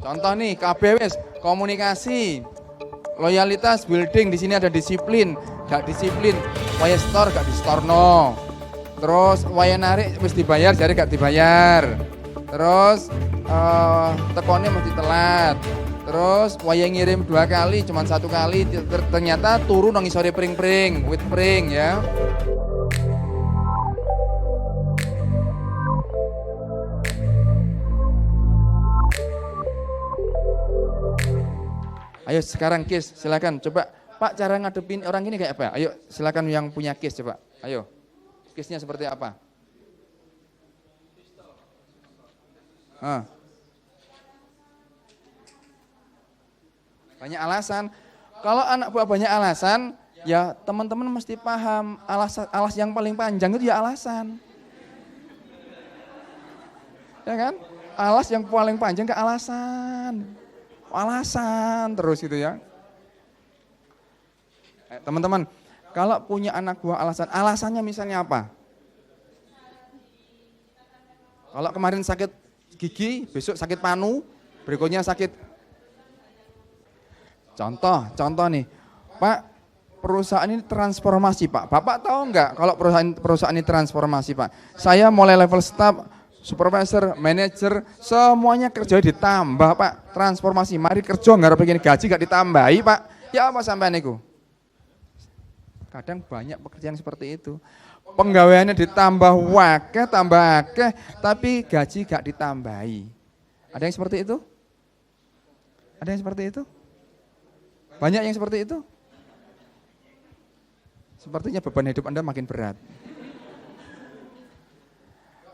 Contoh nih, KB wis komunikasi, loyalitas, building. Di sini ada disiplin, gak disiplin. Waya store, gak di store no. Terus waya narik wis dibayar, jadi gak dibayar. Terus tekonnya mesti telat. Terus waya ngirim 2 kali, cuman 1 kali. Ternyata turun nang isore pring-pring, with pring ya. Ayo sekarang case, silakan coba Pak cara ngadepin orang ini kayak apa? Ayo silakan yang punya case coba. Ayo. Case-nya seperti apa? Banyak alasan. Kalau anak buah banyak alasan, ya teman-teman mesti paham alas yang paling panjang itu ya alasan. Ya kan? Alas yang paling panjang ke alasan. Alasan terus gitu ya. Teman-teman, kalau punya anak buah alasannya misalnya apa? Kalau kemarin sakit gigi, besok sakit panu, berikutnya sakit. Contoh nih, Pak, perusahaan ini transformasi Pak. Bapak tahu enggak kalau perusahaan ini transformasi Pak? Saya mulai level staff, supervisor, manager, semuanya kerja ditambah Pak. Transformasi, mari kerja nggak pengen gaji gak ditambahi Pak. Ya apa sampean niku? Kadang banyak pekerjaan seperti itu. Penggaweannya ditambah wakeh, tapi gaji gak ditambahi. Ada yang seperti itu? Ada yang seperti itu? Banyak yang seperti itu? Sepertinya beban hidup Anda makin berat.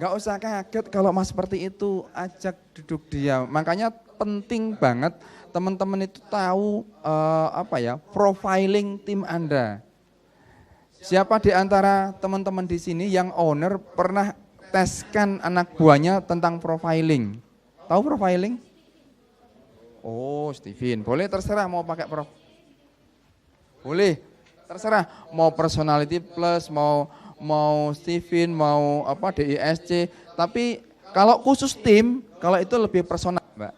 Gak usah kaget kalau mas seperti itu, ajak duduk diam. Makanya penting banget teman-teman itu tahu profiling tim Anda. Siapa di antara teman-teman di sini yang owner pernah teskan anak buahnya tentang profiling? Tahu profiling? Oh, Steven, boleh terserah mau pakai boleh, terserah mau personality plus, mau Steven, mau DISC. Tapi kalau khusus tim, kalau itu lebih personal, Mbak.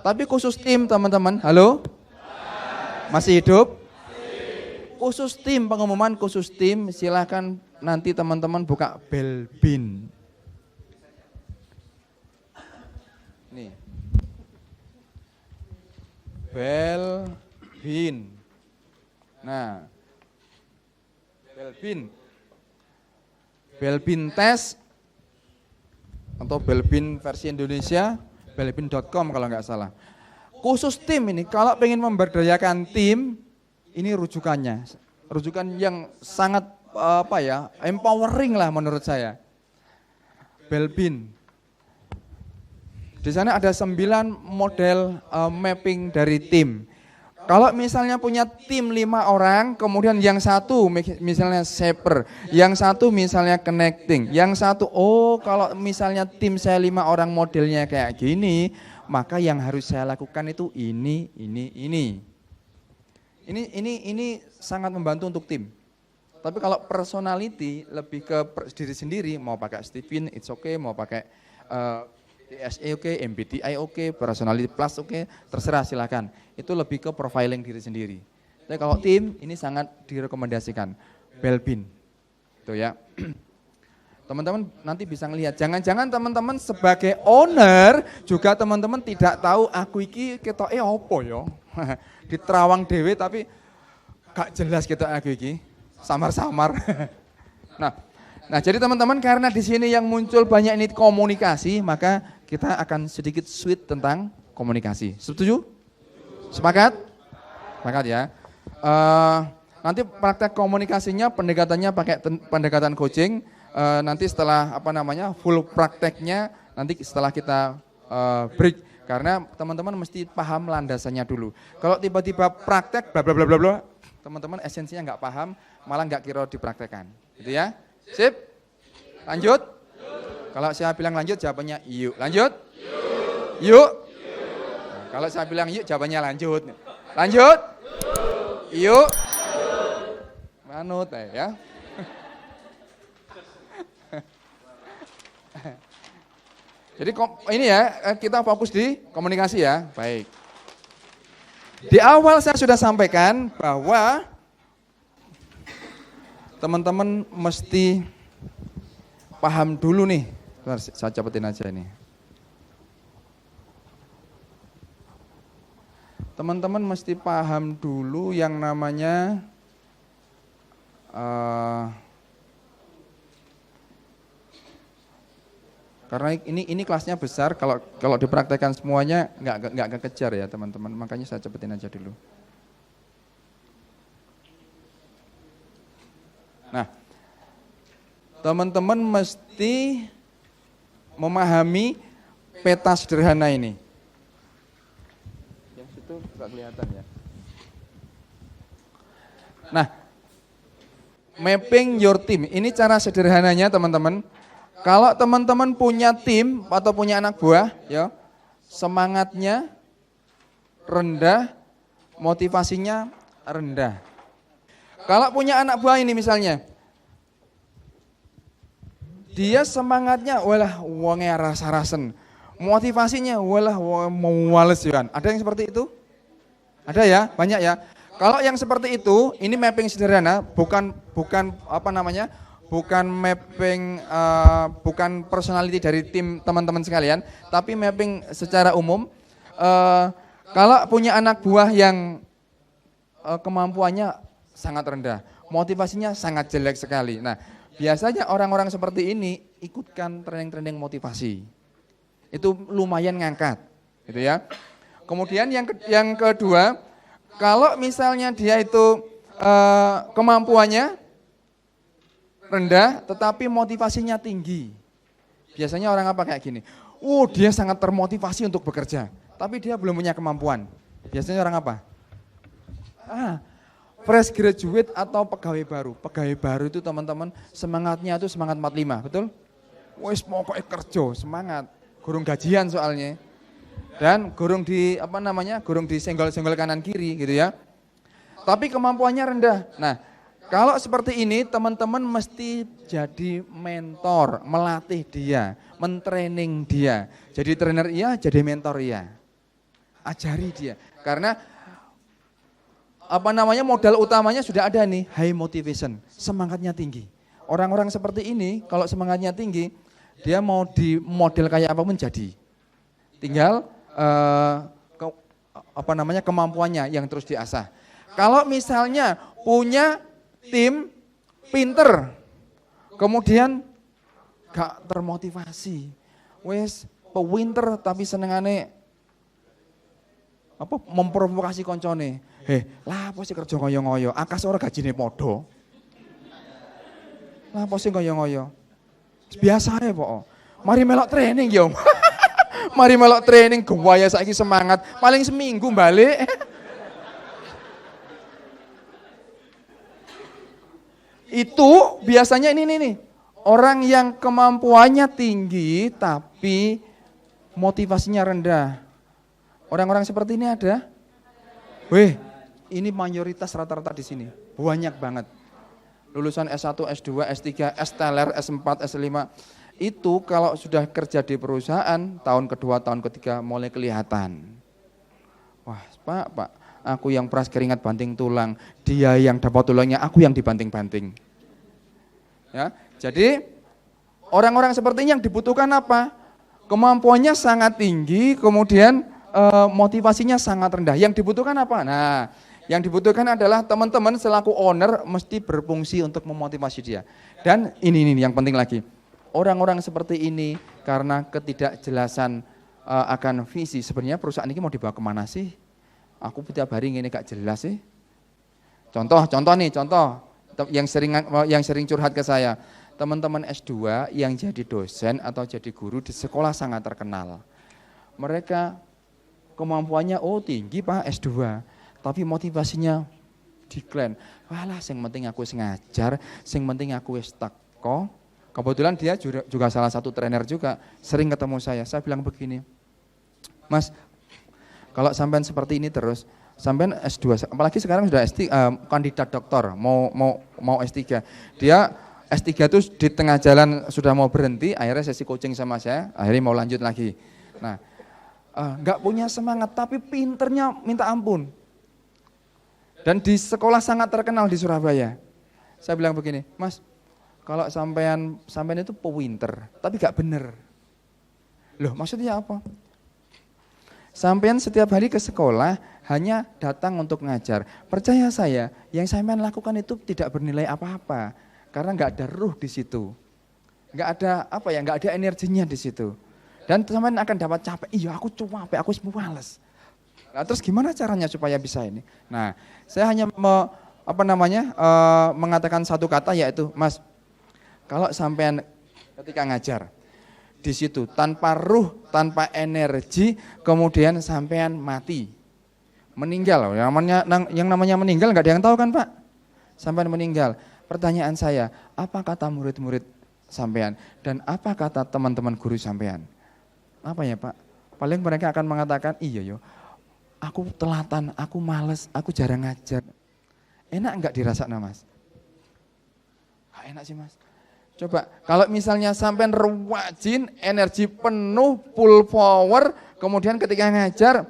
Tapi khusus tim, teman-teman, halo? Masih hidup? Khusus tim, pengumuman khusus tim, silakan nanti teman-teman buka Belbin. Nih. Belbin. Nah. Belbin tes atau Belbin versi Indonesia, belbin.com kalau nggak salah. Khusus tim ini, kalau pengen memberdayakan tim, ini rujukannya, rujukan yang sangat empowering lah menurut saya. Belbin. Di sana ada 9 model mapping dari tim. Kalau misalnya punya tim 5 orang, kemudian yang satu misalnya shaper, yang satu misalnya connecting, yang satu kalau misalnya tim saya 5 orang modelnya kayak gini, maka yang harus saya lakukan itu ini. Ini sangat membantu untuk tim. Tapi kalau personality lebih ke diri sendiri, mau pakai Steven, it's okay, mau pakai DSE oke, MBTI oke, personality plus oke, terserah silakan. Itu lebih ke profiling diri sendiri. Tapi kalau tim ini sangat direkomendasikan. Belbin. Itu ya. Teman-teman nanti bisa ngelihat. Jangan-jangan teman-teman sebagai owner juga teman-teman tidak tahu aku iki ketoke apa ya. Di terawang dewe tapi gak jelas gitu aku iki. Samar-samar. Nah, jadi teman-teman karena di sini yang muncul banyak ini komunikasi, maka kita akan sedikit sweet tentang komunikasi. Setuju? Sepakat? Sepakat ya. Nanti praktek komunikasinya pendekatannya pakai pendekatan coaching. Nanti setelah full prakteknya nanti setelah kita break karena teman-teman mesti paham landasannya dulu. Kalau tiba-tiba praktek bla bla bla bla bla, teman-teman esensinya nggak paham, malah nggak kira dipraktekkan. Gitu ya. Sip? Lanjut? Kalau saya bilang lanjut jawabannya yuk. Lanjut? Yuk. Nah, kalau saya bilang yuk jawabannya lanjut. Lanjut? Yuk. Manut ya. Jadi ini ya, kita fokus di komunikasi ya. Baik. Di awal saya sudah sampaikan bahwa teman-teman mesti paham dulu nih. Bentar, saya capetin aja ini. Teman-teman mesti paham dulu yang namanya karena ini kelasnya besar, kalau dipraktekkan semuanya nggak kejar ya teman-teman, makanya saya cepetin aja dulu. Nah, teman-teman mesti memahami peta sederhana ini. Ya, situ nggak kelihatan ya. Nah, mapping your team, ini cara sederhananya teman-teman. Kalau teman-teman punya tim atau punya anak buah, ya, semangatnya rendah, motivasinya rendah. Kalau punya anak buah ini misalnya, dia semangatnya walah wonge rasa-rasen, motivasinya walah mau wales kan. Ada yang seperti itu? Ada ya, banyak ya. Kalau yang seperti itu, ini mapping sederhana, bukan mapping, bukan personality dari tim teman-teman sekalian, tapi mapping secara umum. Kalau punya anak buah yang kemampuannya sangat rendah, motivasinya sangat jelek sekali. Nah, biasanya orang-orang seperti ini ikutkan training-training motivasi. Itu lumayan ngangkat, gitu ya. Kemudian yang kedua, kalau misalnya dia itu kemampuannya rendah tetapi motivasinya tinggi. Biasanya orang apa kayak gini, dia sangat termotivasi untuk bekerja, tapi dia belum punya kemampuan. Biasanya orang apa? Fresh graduate atau pegawai baru. Pegawai baru itu teman-teman semangatnya itu semangat 45, betul? Wes pokoknya kerja, semangat. Gurung gajian soalnya. Dan gurung disenggol-senggol kanan kiri gitu ya. Tapi kemampuannya rendah. Nah, kalau seperti ini teman-teman mesti jadi mentor, melatih dia, mentraining dia. Jadi trainer iya, jadi mentor iya. Ajari dia. Karena modal utamanya sudah ada nih, high motivation, semangatnya tinggi. Orang-orang seperti ini kalau semangatnya tinggi, dia mau di model kayak apapun jadi. Tinggal kemampuannya yang terus diasah. Kalau misalnya punya tim pinter, kemudian gak termotivasi, wes pewinter tapi senengane memprovokasi koncone. Lah apa sih kerja ngoyo-ngoyo, akas ora gajine padha. Lah apa sih ngoyo-ngoyo. Biasa ae pokok. Mari melok training yo. Mari melok training gawaya saiki semangat, paling seminggu balik. Itu biasanya ini nih, orang yang kemampuannya tinggi tapi motivasinya rendah. Orang-orang seperti ini ada? Ini mayoritas rata-rata di sini, banyak banget. Lulusan S1, S2, S3, S-teler, S4, S5, itu kalau sudah kerja di perusahaan, tahun kedua, tahun ketiga mulai kelihatan. Wah, Pak, aku yang peras keringat banting tulang, dia yang dapat tulangnya, aku yang dibanting-banting. Ya, jadi orang-orang seperti ini yang dibutuhkan apa? Kemampuannya sangat tinggi, kemudian motivasinya sangat rendah. Yang dibutuhkan apa? Nah, yang dibutuhkan adalah teman-teman selaku owner mesti berfungsi untuk memotivasi dia. Dan ini yang penting lagi, orang-orang seperti ini karena ketidakjelasan akan visi, sebenarnya perusahaan ini mau dibawa kemana sih? Aku tiap hari ini gak jelas sih. Contoh yang sering curhat ke saya, teman-teman S2 yang jadi dosen atau jadi guru di sekolah sangat terkenal. Mereka kemampuannya tinggi Pak S2, tapi motivasinya decline. Walah, sing penting aku wis ngajar, sing penting aku wis teko. Kebetulan dia juga salah satu trainer juga, sering ketemu saya. Saya bilang begini, Mas, kalau sampean seperti ini terus, sampean S2, apalagi sekarang sudah S3, kandidat doktor, mau S3. Dia S3 itu di tengah jalan sudah mau berhenti, akhirnya sesi coaching sama saya, akhirnya mau lanjut lagi. Nah, nggak punya semangat, tapi pinternya minta ampun. Dan di sekolah sangat terkenal di Surabaya. Saya bilang begini, Mas, kalau sampean itu pewinter, tapi nggak bener. Loh, maksudnya apa? Sampean setiap hari ke sekolah hanya datang untuk ngajar. Percaya saya, yang sampean lakukan itu tidak bernilai apa-apa, karena nggak ada ruh di situ, nggak ada nggak ada energinya di situ. Dan sampean akan dapat capek. Iya, aku capek, aku males. Nah, terus gimana caranya supaya bisa ini? Nah, saya hanya mengatakan satu kata, yaitu, Mas, kalau sampean ketika ngajar di situ tanpa ruh, tanpa energi, kemudian sampean mati, meninggal. Yang namanya meninggal nggak ada yang tahu kan, Pak? Sampean meninggal. Pertanyaan saya, apa kata murid-murid sampean dan apa kata teman-teman guru sampean? Apa ya, Pak? Paling mereka akan mengatakan, iya yo, aku telatan, aku males, aku jarang ngajar. Enak enggak dirasakan, Mas? Gak enak sih, Mas. Coba, kalau misalnya sampean rajin, energi penuh, full power, kemudian ketika ngajar,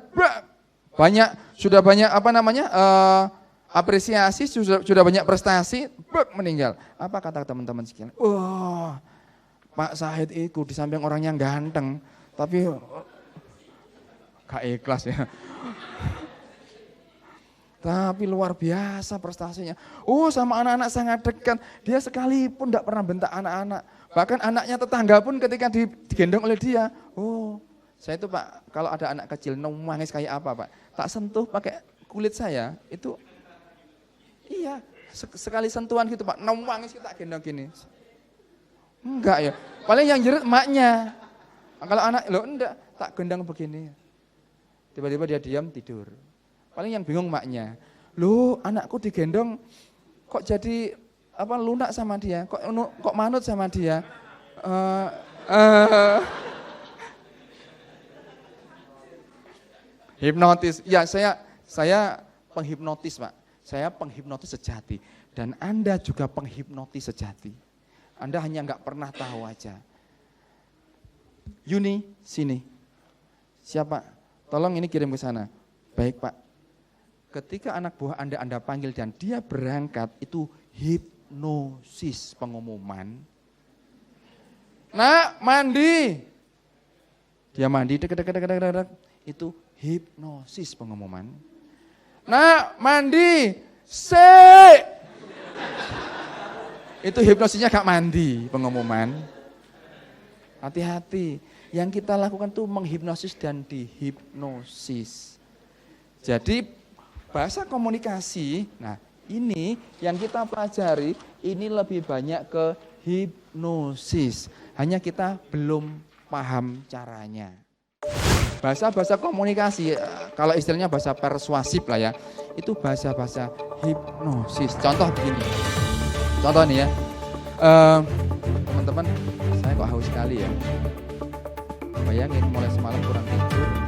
sudah banyak apresiasi, sudah banyak prestasi, meninggal. Apa kata teman-teman sekalian? Wah, Pak Sahid itu di samping orangnya ganteng, tapi gak ikhlas ya. Tapi luar biasa prestasinya. Sama anak-anak sangat dekat. Dia sekalipun tidak pernah bentak anak-anak. Bahkan anaknya tetangga pun ketika digendong oleh dia. Saya itu, Pak, kalau ada anak kecil nangis kayak apa, Pak? Tak sentuh pakai kulit saya, itu iya, sekali sentuhan gitu, Pak. Nangis kita gendong gini. Enggak ya. Paling yang jerit emaknya. Kalau anak, enggak, tak gendong begini. Tiba-tiba dia diam tidur. Paling yang bingung maknya, anakku digendong kok jadi lunak sama dia, kok manut sama dia. Hipnotis, ya saya penghipnotis, Pak. Saya penghipnotis sejati dan Anda juga penghipnotis sejati. Anda hanya nggak pernah tahu aja. Yuni, sini. Siapa? Tolong ini kirim ke sana. Baik, Pak. Ketika anak buah Anda panggil dan dia berangkat, itu hipnosis pengumuman. Nak, mandi. Dia mandi, itu hipnosis pengumuman. Nak, mandi. Itu hipnosisnya gak mandi pengumuman. Hati-hati. Yang kita lakukan tuh menghipnosis dan dihipnosis. Jadi bahasa komunikasi, nah ini yang kita pelajari, ini lebih banyak ke hipnosis. Hanya kita belum paham caranya. Bahasa-bahasa komunikasi, kalau istilahnya bahasa persuasif lah ya, itu bahasa-bahasa hipnosis. Contoh begini, contoh nih ya, teman-teman, saya kok haus sekali ya. Bayangin mulai semalam kurang tidur,